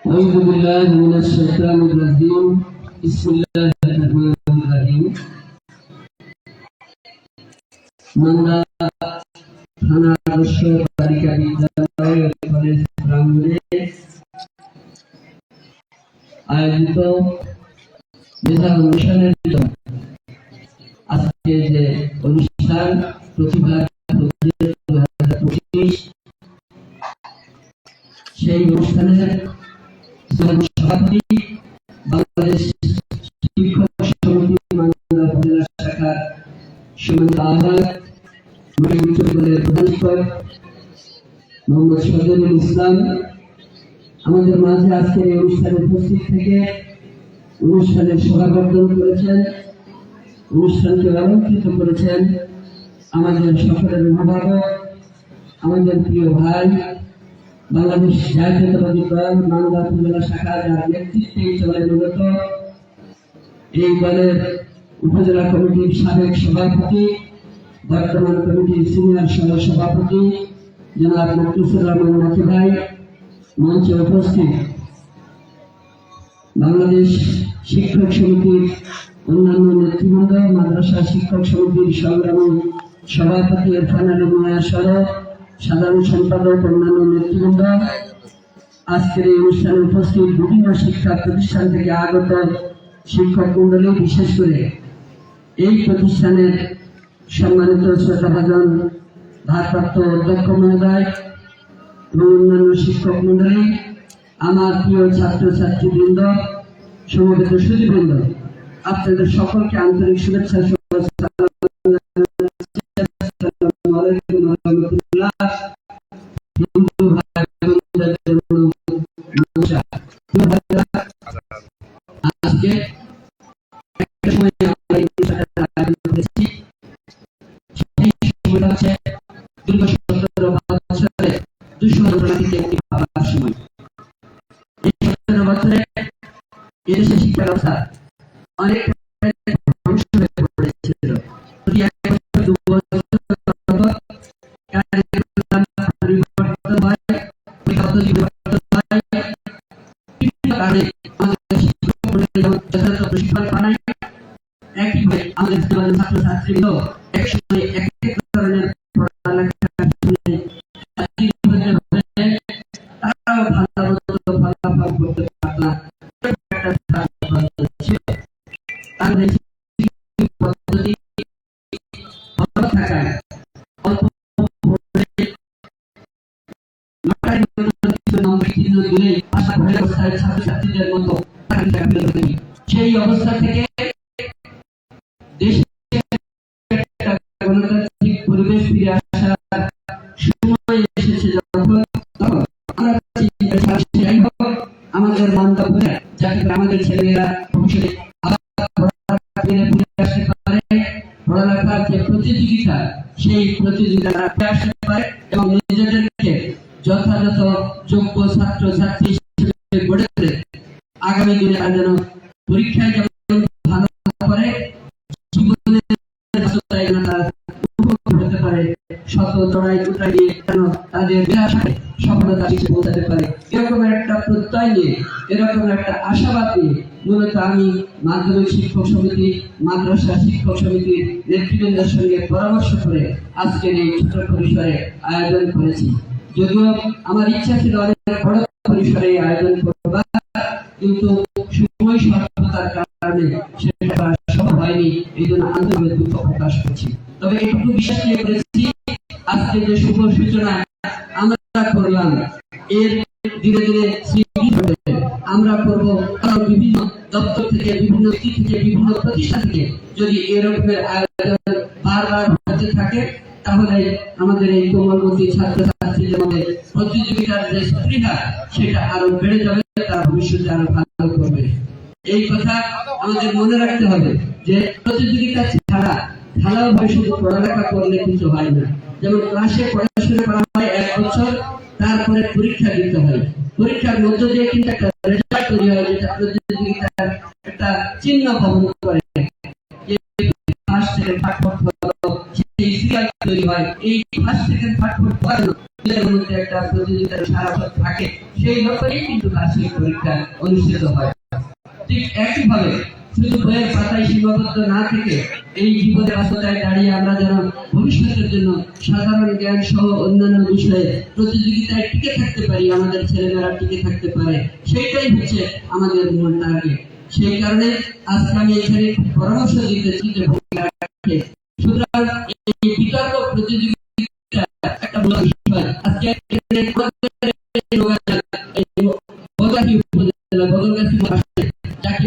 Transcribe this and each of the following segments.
أعوذ بالله من الشيطان الرجيم بسم الله الرحمن الرحيم মান্দা থানা আদর্শ বালিকা বিদ্যালয় ও কলেজ প্রাঙ্গণে আয়োজিত মেধা অনুষ্ঠানের আজকে যে অনুষ্ঠান প্রতিভা 2025 সেই অনুষ্ঠানের সভাপতি বাংলাদেশ শিক্ষক সমিতি মান্দা উপজেলা শাখার সম্মানিত আহ্বায়ক বিশ্ববিদ্যালয়ের প্রধান শিক্ষক মোহাম্মদ সজরুল ইসলাম আমাদের মাঝে আজকে এই অনুষ্ঠানে উপস্থিত থেকে অনুষ্ঠানের সভাপতিত্ব করেছেন, অনুষ্ঠানকে অলঙ্কৃত করেছেন আমাদের সকলের অভিভাবক, আমাদের প্রিয় ভাই বাংলাদেশ জাতীয়তাবাদী দল মান্দা উপজেলা শাখা যার নেতৃত্বে চলে মূলত এই দলের উপজেলা কমিটির সাবেক সভাপতি, বর্তমান কমিটির সিনিয়র সহ সভাপতি জনাব মুক্তাসির রহমান মাকি ভাই, মঞ্চে উপস্থিত বাংলাদেশ শিক্ষক সমিতির অন্যান্য নেতৃবৃন্দ, মাদ্রাসা শিক্ষক সমিতির সংগ্রামী সভাপতি ইরফান আলী মিয়া সহ সাধারণ সম্পাদক, অন্যান্য নেতৃবৃন্দ, আজকের এই অনুষ্ঠানে উপস্থিত বিভিন্ন শিক্ষা প্রতিষ্ঠান থেকে আগত শিক্ষক মন্ডলী, বিশেষ করে এই প্রতিষ্ঠানের সম্মানিত শ্রদ্ধাভাজন ভারপ্রাপ্ত অধ্যক্ষ মহোদয় এবং অন্যান্য শিক্ষক মন্ডলী, আমার প্রিয় ছাত্রছাত্রীবৃন্দ, সমবেত সুধীবৃন্দ, আপনাদের সকলকে আন্তরিক শুভেচ্ছা আজকে একটা সময় দীর্ঘ 17 বছরে 200 ঘটনাটিতে একটি ভাবার সময়। এই 17 বছরে এদেশে শিক্ষা ব্যবস্থা অনেক ধ্বংস হয়ে পড়েছিল। প্রতি এক বছর 2 বছর পরিবর্তন হয়, পরিবর্তন হয়, বিভিন্ন কারণে আমাদের শিক্ষক যথাযথ প্রশিক্ষণ পায়। একইভাবে আমাদের ছাত্রছাত্রীবৃন্দ একসময় এক এক ধরনের সেই অবস্থা থেকে দেশে গণতান্ত্রিক পরিবেশ ফিরে আসার সময় এসেছে। যখন আমাদের মানদণ্ড যাতে আমাদের ছেলেমেয়েরা ভবিষ্যতে আসতে পারে, পড়ালেখার যে প্রতিযোগিতা সেই প্রতিযোগিতা আসতে পারে এবং নিজেদেরকে যথাযথ যোগ্য ছাত্র ছাত্রী হিসেবে গড়ে তোলে আগামী দিনে যেন পরীক্ষায় যেমন ভালো করে জীবনের হতে পারে, শত চড়াই উঠাই দিয়ে যেন তাদের সফলতা হিসেবে পৌঁছাতে পারে, এরকম একটা প্রত্যয় নিয়ে, এরকম একটা আশাবাদ নিয়ে মূলত আমি মাধ্যমিক শিক্ষক সমিতি, মাদ্রাসা শিক্ষক সমিতির নেতৃবৃন্দের সঙ্গে পরামর্শ করে আজকের এই ছোট পরিসরে আয়োজন করেছি। যদিও আমার ইচ্ছা ছিল অনেক বড় পরিসরে আয়োজন করবার, কিন্তু সময় স্বল্পতার কারণে সেটা সম্ভব হয়নি। এই জন্য আন্তরিক দুঃখ প্রকাশ করছি। তবে এটুকু বিশ্বাস নিয়ে করেছি, আজকে যে শুভ সূচনা আমরা করলাম, এর ধীরে ধীরে আমরা করবো বিভিন্ন দপ্তর থেকে, বিভিন্ন দিক থেকে, বিভিন্ন প্রতিষ্ঠান থেকে যদি এরকমের আয়োজন বারবার হতে থাকে, তাহলে আমাদের এই কোমলমতি ছাত্রছাত্রীদের মধ্যে প্রতিযোগিতার যে স্পৃহা সেটা আরো বেড়ে যাবে, তারা ভবিষ্যতে আরো ভালো করবে। এই কথা আমাদের মনে রাখতে হবে যে প্রতিযোগিতা ছাড়া ভালোভাবে শুধু পড়ালেখা করলে কিছু হয় না। যেমন ক্লাসে পড়াশোনা করা হয় 1 বছর, তারপরে পরীক্ষা দিতে হয়, পরীক্ষার মধ্য দিয়ে কিন্তু একটা রেজাল্ট তৈরি হয়, যেটা প্রতিযোগিতার একটা চিহ্ন বহন করে। ফার্স্ট সেকেন্ড থার্ড ফোর্থ তৈরি হয়। এই ফার্স্ট সেকেন্ড থার্ড ফোর্থ নিজের মধ্যে একটা প্রতিযোগিতার সারা থাকে, সেই ব্যাপারেই কিন্তু বার্ষিক পরীক্ষা অনুষ্ঠিত হয়। ঠিক একইভাবে শুধু বইয়ের পাতায় সীমাবদ্ধ না থেকে এই জীবনের বাস্তবতায় দাঁড়িয়ে আমরা যেন ভবিষ্যতের জন্য সাধারণ জ্ঞান সহ অন্যান্য বিষয়ে প্রতিযোগিতায় টিকে থাকতে পারি, আমাদের ছেলেমেয়েরা টিকে থাকতে পারে, সেইটাই হচ্ছে আমাদের মূল টার্গেট। সেই কারণে আজকে আমি এখানে পরামর্শ দিতেছি যে ভূমিকা রাখে। সুতরাং এই বিতর্ক প্রতিযোগিতা একটা বড় বিষয়। আজকে যাকে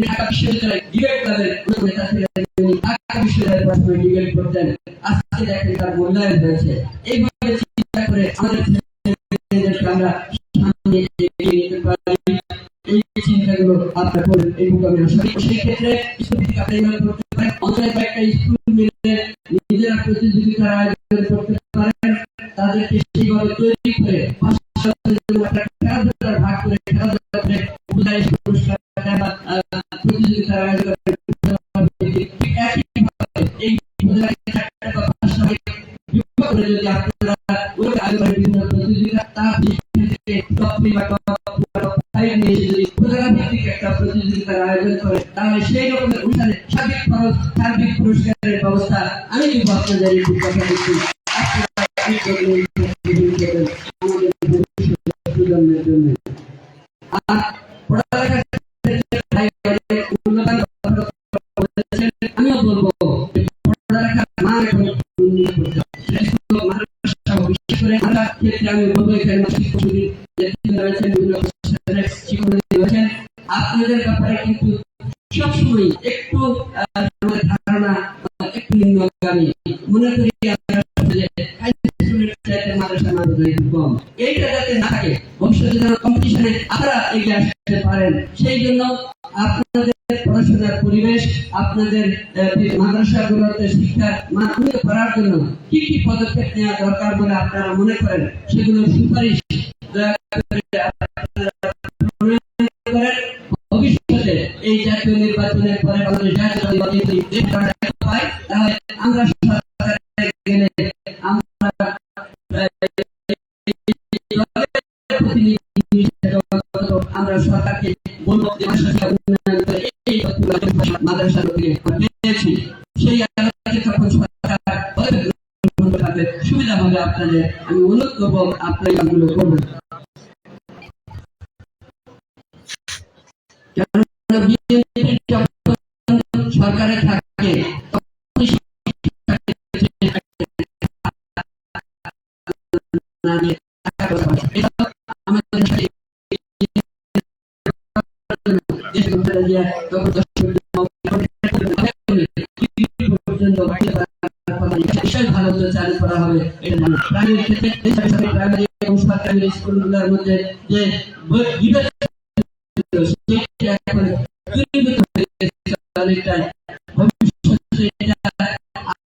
ঢাকা বিশ্ববিদ্যালয় ডিবেট ক্লাবের নেতা ছিলেন, তিনি ঢাকা বিশ্ববিদ্যালয়ের প্রশ্ন ডিবেট করতেন। আজকে দেখেন তার মূল্যায়ন হয়েছে। এইভাবে চিন্তা করে আমাদের আমরা সামনে এগিয়ে নিতে পারি, এই চিন্তাগুলো আপনারা করেন। এই মোকাবিলা সেই ক্ষেত্রে স্কুল থেকে আপনারা করতে পারেন, অঞ্চলে একটা স্কুল মিলে নিজেরা প্রতিযোগিতার আয়োজন করতে পারেন, তাদেরকে সেইভাবে তৈরি করে খেলাধুলার ভাগ করে খেলাধুলা করে পুরস্কার প্রতিযোগিতার আয়োজন এই যদি আপনারা বিভিন্ন প্রতিযোগিতা তার একটা প্রতিযোগিতার আয়োজন করে, তাহলে সেই রকমের অনুষ্ঠানে সার্বিক পুরস্কারের ব্যবস্থা আমি কিন্তু আপনাদের কথা দিচ্ছি। প্রজন্মের জন্য আর পড়ালেখার আমিও বলবো পড়ালেখার মান বিশেষ করে আমরা ক্ষেত্রে আমি বলবো এখানে আপনাদের ব্যাপারে কিন্তু সবসময় একটু ধারণা একটু নিম্নগামী মনে করি। এইটা যাতে না থাকে, ভবিষ্যতে যেন কম্পিটিশনে আপনারা এগিয়ে আসতে পারেন, সেই জন্য আপনাদের পড়াশোনার পরিবেশ, আপনাদের মাদ্রাসাগুলোতে শিক্ষার মান উন্নত করার জন্য কি কি পদক্ষেপ নেওয়া দরকার বলে আপনারা মনে করেন, সেগুলো সুপারিশ ভবিষ্যতে এই জাতীয় নির্বাচনের পরে বাংলাদেশ জাতীয় পাই, তাহলে আমরা গেলে আমরা আমরা সরকারকে বলবো মাদ্রাসা পেয়েছি, সেই তখন সরকার সুবিধা হবে আপনাদের। আমি অনুরোধ করবো আপনারা এগুলো করবেন। সরকারে থাকে চালু করা হবে। সরকারি স্কুলগুলোর মধ্যে যে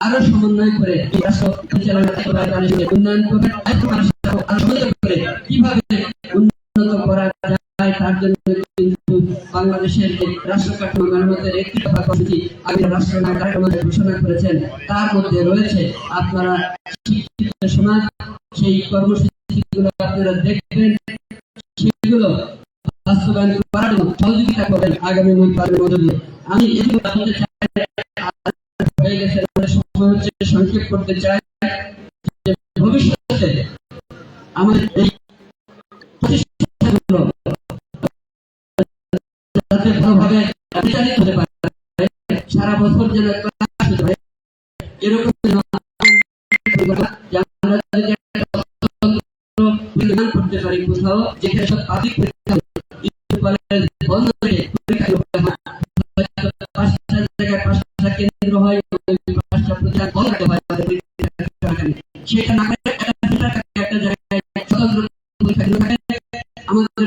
আরো সমন্বয় করে উন্নয়ন করে কিভাবে উন্নত করা যায়, তার জন্য কিন্তু বাংলাদেশের যে রাষ্ট্র কাঠামো মেরামতের একটি দফা কমিটি আগে রাষ্ট্র নায়ক ঘোষণা করেছেন, তার মধ্যে রয়েছে আপনারা শিক্ষিত সমাজ, সেই কর্মসূচিগুলো আপনারা দেখবেন, সেগুলো বাস্তবায়ন করার জন্য সহযোগিতা করবেন আগামী নির্বাচনের মধ্যে দিয়ে। আমি এগুলো জানতে চাই, হয়ে গেছে সময় হচ্ছে, সংক্ষেপ করতে চাই যে ভবিষ্যতে আমাদের এই প্রতিষ্ঠানগুলো যাতে ভালোভাবে পরিচালিত হতে পারে, সারা বছর যেন এরকম করতে পারি কোথাও, যেখানে সব পাবলিক বন্ধ করে পরীক্ষা করতে হয়, 5টা জায়গায় 5টা কেন্দ্র হয়, 5টা প্রচার বন্ধ করতে হয়, সেটা না করে একটা জায়গায় স্বতন্ত্র পরীক্ষা কেন্দ্র থাকে। আমাদের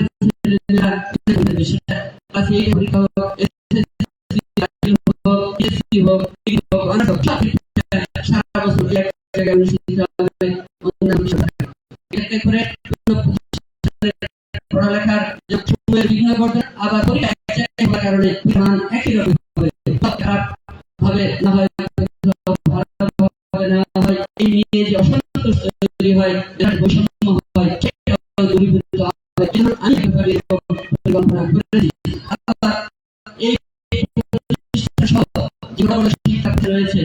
সারা বছর এক জায়গায় অনুষ্ঠিত হবে, এতে করে পড়ালেখার যে সময়ের বিঘ্ন ঘটে, আবার পরীক্ষা কারণে মান একই রকম হবে, খারাপ হবে না হয়, এই নিয়ে যে অসন্তোষ তৈরি হয়, বিরাট বৈষম্য হয়, সেটাও দূরীভূত হবে। আমি পরিকল্পনা করেছি। এই প্রতিষ্ঠান সহ যে বড় শিক্ষা রয়েছে,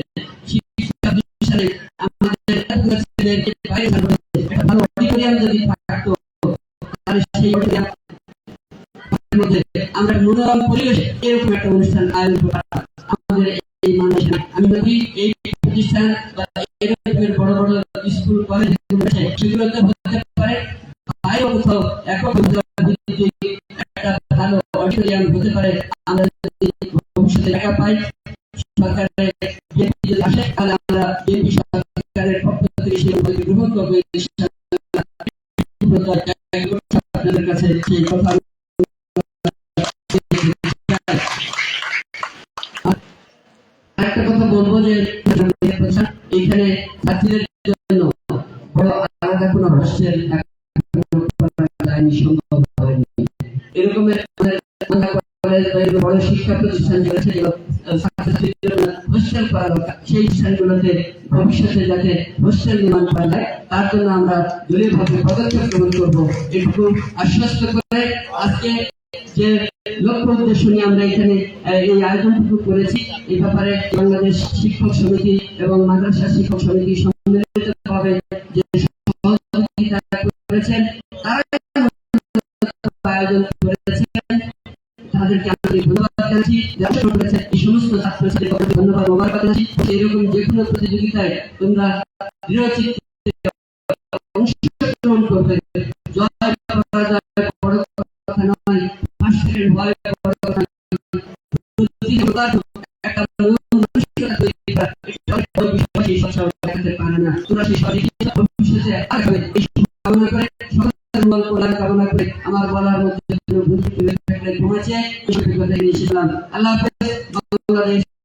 শিক্ষা প্রতিষ্ঠানে আমাদের ছেলেদেরকে বাইরে একটা ভালো অডিটোরিয়াম যদি থাকতো, তাহলে সেই মধ্যে আমরা মনোরম পরিবেশে এরকম একটা অনুষ্ঠান আয়োজন করতাম। আমাদের এই মানুষের আমি যদি এই প্রতিষ্ঠান বা এরকমের বড় বড় স্কুল কলেজ সেগুলোতে হতে পারে, বাইরে কোথাও একক একটা ভালো অডিটোরিয়াম হতে পারে। আমরা যদি ভবিষ্যতে টাকা পাই, সরকারের আসে, তাহলে আমরা বিএনপি সরকারের পক্ষ থেকে সেগুলোকে গ্রহণ করবো। আপনাদের কাছে সেই কথা একটা কথা বলবো যে এখানে ছাত্রীদের জন্য বড় আলাদা কোনো হোস্টেল সম্ভব হয়নি। এরকমের বড় শিক্ষা প্রতিষ্ঠান রয়েছে হোস্টেল করা দরকার। সেই স্থানগুলোতে ভবিষ্যতে যাতে হোস্টেল নির্মাণ করা যায়, তার জন্য আমরা দলীয়ভাবে পদক্ষেপ গ্রহণ করবো, এটুকু আশ্বস্ত করে আজকে যে লক্ষ্য উদ্দেশ্য নিয়ে আমরা এখানে এই আয়োজনটুকু করেছি, এই ব্যাপারে বাংলাদেশ শিক্ষক সমিতি এবং মাদ্রাসা শিক্ষক সমিতি সম্মিলিতভাবে যে সহযোগিতা করেছেন, তারা আয়োজন করেছেন, তাদেরকে আমি ধন্যবাদ জানাচ্ছি। এই সমস্ত ছাত্রছাত্রীদের ধন্যবাদ মোবারকবাদ জানাচ্ছি। এরকম যে কোনো প্রতিযোগিতায় তোমরা দৃঢ়চিত্তে অংশগ্রহণ করবে। জয় পরাজয় বড় কথা নয়, পাশ থেকে ভয় বড় কথা নয়, একটা মানসিকতা তৈরি করা, বিশ্বাসী সবসময় দেখাতে পারে না। তোমরা সেই সঠিক ভবিষ্যতে আগামী এই কামনা করে সকলের মঙ্গল কল্যাণ কামনা করে আমার বলার মধ্যে ঘুমাচ্ছে। আল্লাহ হাফেজ। বাংলাদেশ